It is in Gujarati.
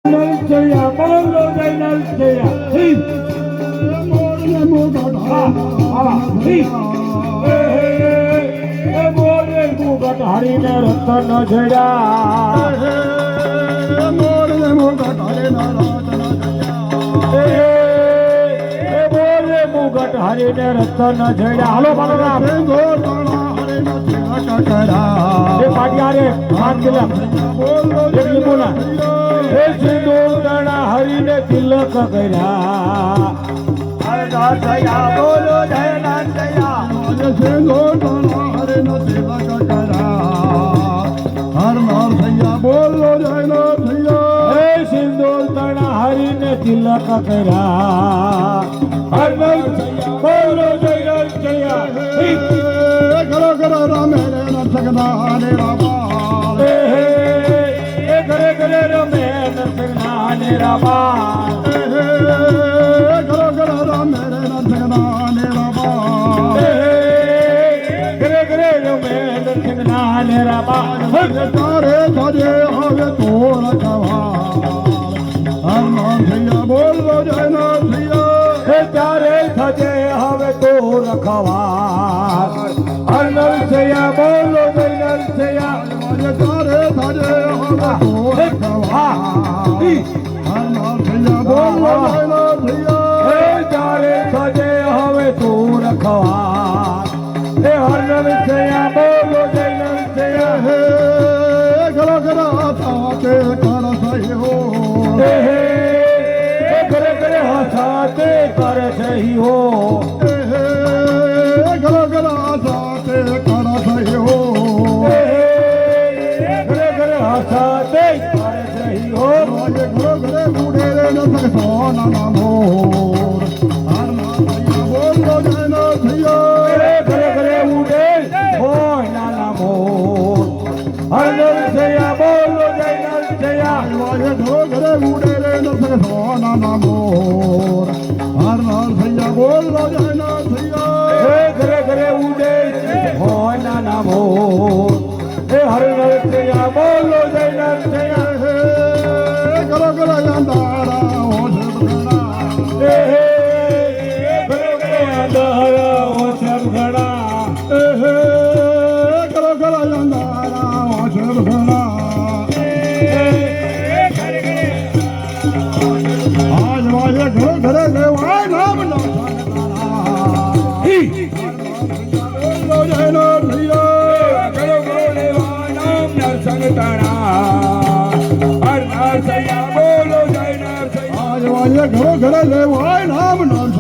નરસૈયા બોલો જય નરસૈયા બોલે મુગટ હરીને રતન જડ્યા બોલે મુગટ હરીને રતન જડ્યા હાલો બાળા પાટિયા રે બોલા સિંદૂરના હરીને તિલક કર્યા બોલો જય નરસૈયા સિંદૂરના હરીને તિલક કર્યા હર નરસૈયા બોલો જય નરસૈયા સિંદૂરના હરીને તિલક કર્યા હર નરસૈયા બોલો જય નરસૈયા કરો કરો રામે નરસૈયા હરે રામા કરે રમે નરસૈયા ને રામા કરો કરો રામે નરસૈયા ને રામા કરે રમે નરસૈયા ને રામા તારે સજે હવે તો રખવા હર નરસૈયા બોલો જય નરસૈયા તારે સજે હવે તો રખવા હર નરસૈયા બોલો જય નરસૈયા તારે સજે હવે તો તારે સજે હવે તું રખવા હે હર નરસૈયા બોલો જય નરસૈયા ઘરો ઘરો સાથે કર સહી હો ઘરે ઘરે સાથે કર સહી હો ઘરો ઘરો સાથે કર સહી હો ઘરે ઘરે સાથે કર સહી હો ઘરો ઘરે બુઢે રે ન સોના ના મોર હર નરસૈયા બોલો જય નરસૈયા ઘરે ઘરે બુઢે હોય નાના મોર હર નરસૈયા બોલો જય નરસૈયા ઘરો ઘરે બુઢે રે ન સોના ના મોર હર નરસૈયા બોલો જય નરસૈયા ઘરે ઘરે બુઢે હોય નાના મોર હર નરસૈયા બોલો જય નરસૈયા કરો કરો અંધારા હો સબઘણા કરો કરો અંધારા હો સબઘણા કરો કરો અંધારા હો સબઘણા આજ વાજે ઘરે ઘરે દેવાય નામ ના બોલો જય નરસૈયા કરો કરો દેવાય નામ નરસંગતાણા હર નરસૈયા બોલો જય નરસૈયા આજ વાજે ઘરે ઘરે દેવાય નામ નરસંગ